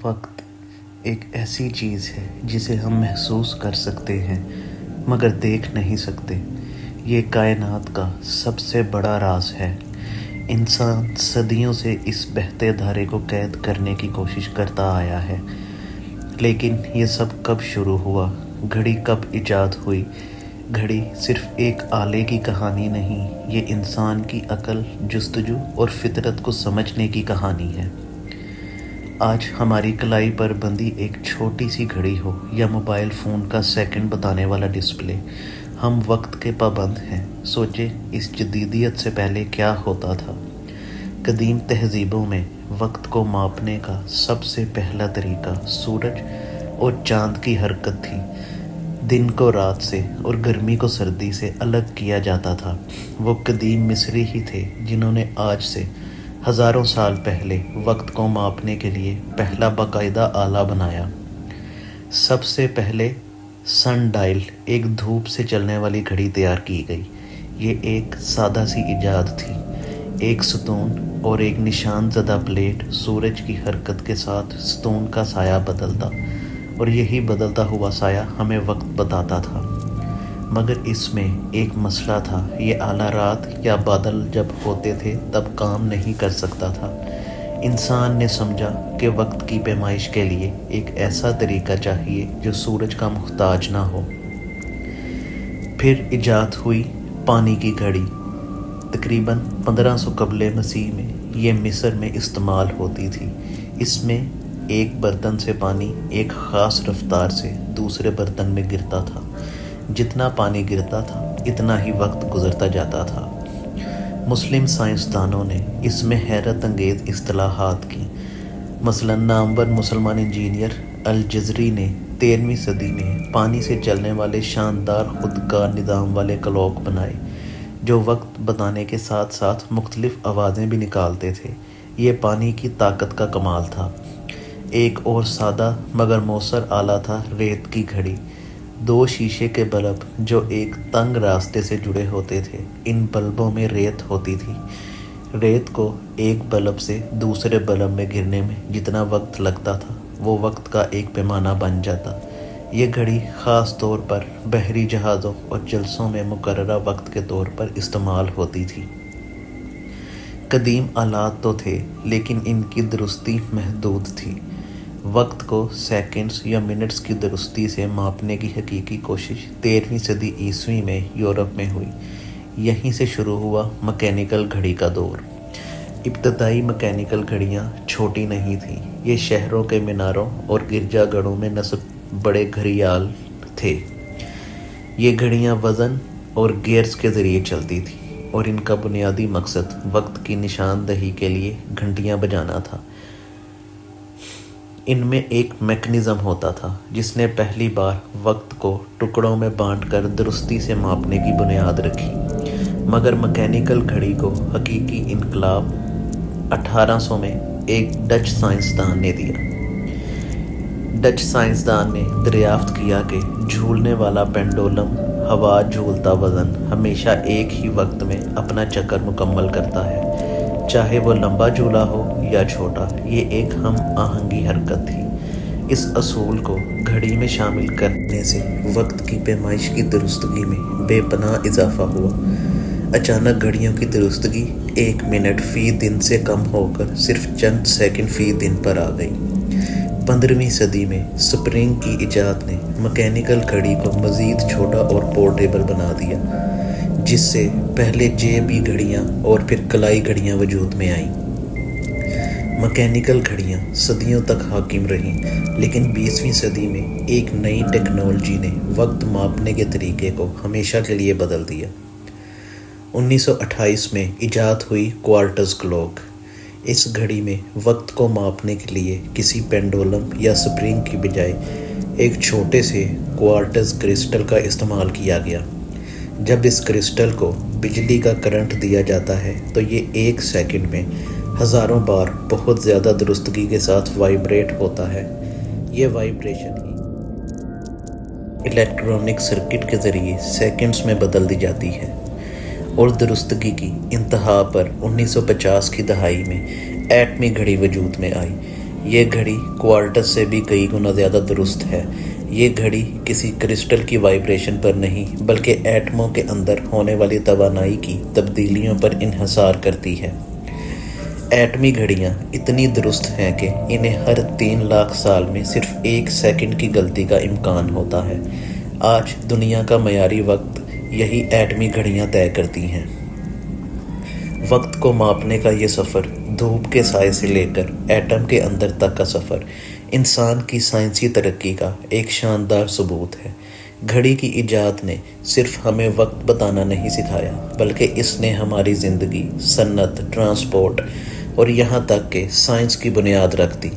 وقت ایک ایسی چیز ہے جسے ہم محسوس کر سکتے ہیں مگر دیکھ نہیں سکتے۔ یہ کائنات کا سب سے بڑا راز ہے۔ انسان صدیوں سے اس بہتے دھارے کو قید کرنے کی کوشش کرتا آیا ہے، لیکن یہ سب کب شروع ہوا؟ گھڑی کب ایجاد ہوئی؟ گھڑی صرف ایک آلے کی کہانی نہیں، یہ انسان کی عقل، جستجو اور فطرت کو سمجھنے کی کہانی ہے۔ آج ہماری کلائی پر بندھی ایک چھوٹی سی گھڑی ہو یا موبائل فون کا سیکنڈ بتانے والا ڈسپلے، ہم وقت کے پابند ہیں۔ سوچے اس جدیدیت سے پہلے کیا ہوتا تھا۔ قدیم تہذیبوں میں وقت کو ماپنے کا سب سے پہلا طریقہ سورج اور چاند کی حرکت تھی۔ دن کو رات سے اور گرمی کو سردی سے الگ کیا جاتا تھا۔ وہ قدیم مصری ہی تھے جنہوں نے آج سے ہزاروں سال پہلے وقت کو ماپنے کے لیے پہلا باقاعدہ آلہ بنایا۔ سب سے پہلے سن ڈائل، ایک دھوپ سے چلنے والی گھڑی تیار کی گئی۔ یہ ایک سادہ سی ایجاد تھی۔ ایک ستون اور ایک نشان زدہ پلیٹ، سورج کی حرکت کے ساتھ ستون کا سایہ بدلتا اور یہی بدلتا ہوا سایہ ہمیں وقت بتاتا تھا۔ مگر اس میں ایک مسئلہ تھا، یہ آلہ رات یا بادل جب ہوتے تھے تب کام نہیں کر سکتا تھا۔ انسان نے سمجھا کہ وقت کی پیمائش کے لیے ایک ایسا طریقہ چاہیے جو سورج کا محتاج نہ ہو۔ پھر ایجاد ہوئی پانی کی گھڑی۔ تقریباً 1500 قبل مسیح میں یہ مصر میں استعمال ہوتی تھی۔ اس میں ایک برتن سے پانی ایک خاص رفتار سے دوسرے برتن میں گرتا تھا۔ جتنا پانی گرتا تھا اتنا ہی وقت گزرتا جاتا تھا۔ مسلم سائنسدانوں نے اس میں حیرت انگیز اصطلاحات کی۔ مثلاً نامور مسلمان انجینئر الجزری نے 13ویں صدی میں پانی سے چلنے والے شاندار خودکار نظام والے کلاک بنائے جو وقت بتانے کے ساتھ ساتھ مختلف آوازیں بھی نکالتے تھے۔ یہ پانی کی طاقت کا کمال تھا۔ ایک اور سادہ مگر مؤثر آلہ تھا ریت کی گھڑی۔ 2 شیشے کے بلب جو ایک تنگ راستے سے جڑے ہوتے تھے، ان بلبوں میں ریت ہوتی تھی۔ ریت کو ایک بلب سے دوسرے بلب میں گرنے میں جتنا وقت لگتا تھا وہ وقت کا ایک پیمانہ بن جاتا۔ یہ گھڑی خاص طور پر بحری جہازوں اور جلسوں میں مقررہ وقت کے طور پر استعمال ہوتی تھی۔ قدیم آلات تو تھے لیکن ان کی درستی محدود تھی۔ وقت کو سیکنڈز یا منٹس کی درستی سے ماپنے کی حقیقی کوشش 13ویں صدی عیسوی میں یورپ میں ہوئی۔ یہیں سے شروع ہوا مکینیکل گھڑی کا دور۔ ابتدائی مکینیکل گھڑیاں چھوٹی نہیں تھیں، یہ شہروں کے میناروں اور گرجا گھروں میں نصب بڑے گھڑیال تھے۔ یہ گھڑیاں وزن اور گیئرز کے ذریعے چلتی تھیں اور ان کا بنیادی مقصد وقت کی نشاندہی کے لیے گھنٹیاں بجانا تھا۔ ان میں ایک میکانزم ہوتا تھا جس نے پہلی بار وقت کو ٹکڑوں میں بانٹ کر درستی سے ماپنے کی بنیاد رکھی۔ مگر مکینیکل گھڑی کو حقیقی انقلاب 1800 میں ایک ڈچ سائنسدان نے دیا۔ ڈچ سائنسدان نے دریافت کیا کہ جھولنے والا پینڈولم، ہوا جھولتا وزن، ہمیشہ ایک ہی وقت میں اپنا چکر مکمل کرتا ہے، چاہے وہ لمبا جھولا ہو یا چھوٹا۔ یہ ایک ہم آہنگی حرکت تھی۔ اس اصول کو گھڑی میں شامل کرنے سے وقت کی پیمائش کی درستگی میں بے پناہ اضافہ ہوا۔ اچانک گھڑیوں کی درستگی 1 منٹ فی دن سے کم ہو کر صرف چند سیکنڈ فی دن پر آ گئی۔ 15ویں صدی میں سپرنگ کی ایجاد نے مکینیکل گھڑی کو مزید چھوٹا اور پورٹیبل بنا دیا، جس سے پہلے جیبی گھڑیاں اور پھر کلائی گھڑیاں وجود میں آئیں۔ مکینیکل گھڑیاں صدیوں تک حاکم رہیں، لیکن 20ویں صدی میں ایک نئی ٹیکنالوجی نے وقت ماپنے کے طریقے کو ہمیشہ کے لیے بدل دیا۔ 1928 میں ایجاد ہوئی کوارٹز کلاک۔ اس گھڑی میں وقت کو ماپنے کے لیے کسی پینڈولم یا سپرنگ کی بجائے ایک چھوٹے سے کوارٹز کرسٹل کا استعمال کیا گیا۔ جب اس کرسٹل کو بجلی کا کرنٹ دیا جاتا ہے تو یہ 1 سیکنڈ میں ہزاروں بار بہت زیادہ درستگی کے ساتھ وائبریٹ ہوتا ہے۔ یہ وائبریشن ہی الیکٹرانک سرکٹ کے ذریعے سیکنڈز میں بدل دی جاتی ہے، اور درستگی کی انتہا پر 1950 کی دہائی میں ایٹمی گھڑی وجود میں آئی۔ یہ گھڑی کوارٹز سے بھی کئی گنا زیادہ درست ہے۔ یہ گھڑی کسی کرسٹل کی وائبریشن پر نہیں بلکہ ایٹموں کے اندر ہونے والی توانائی کی تبدیلیوں پر انحصار کرتی ہے۔ ایٹمی گھڑیاں اتنی درست ہیں کہ انہیں ہر 3 لاکھ سال میں صرف 1 سیکنڈ کی غلطی کا امکان ہوتا ہے۔ آج دنیا کا معیاری وقت یہی ایٹمی گھڑیاں طے کرتی ہیں۔ وقت کو ماپنے کا یہ سفر، دھوپ کے سائے سے لے کر ایٹم کے اندر تک کا سفر، انسان کی سائنسی ترقی کا ایک شاندار ثبوت ہے۔ گھڑی کی ایجاد نے صرف ہمیں وقت بتانا نہیں سکھایا بلکہ اس نے ہماری زندگی، صنعت، ٹرانسپورٹ اور یہاں تک کہ سائنس کی بنیاد رکھ دی۔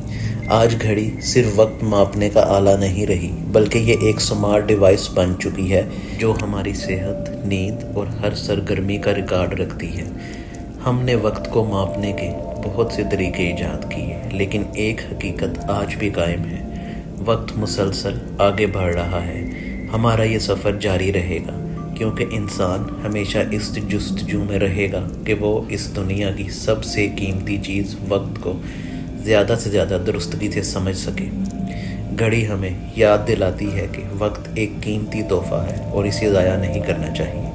آج گھڑی صرف وقت ماپنے کا آلہ نہیں رہی بلکہ یہ ایک سمارٹ ڈیوائس بن چکی ہے جو ہماری صحت، نیند اور ہر سرگرمی کا ریکارڈ رکھتی ہے۔ ہم نے وقت کو ماپنے کے بہت سے طریقے ایجاد کیے لیکن ایک حقیقت آج بھی قائم ہے: وقت مسلسل آگے بڑھ رہا ہے۔ ہمارا یہ سفر جاری رہے گا کیونکہ انسان ہمیشہ اس جستجو میں رہے گا کہ وہ اس دنیا کی سب سے قیمتی چیز وقت کو زیادہ سے زیادہ درستگی سے سمجھ سکے۔ گھڑی ہمیں یاد دلاتی ہے کہ وقت ایک قیمتی تحفہ ہے اور اسے ضائع نہیں کرنا چاہیے۔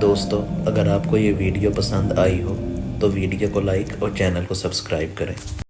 دوستو، اگر آپ کو یہ ویڈیو پسند آئی ہو تو ویڈیو کو لائک اور چینل کو سبسکرائب کریں۔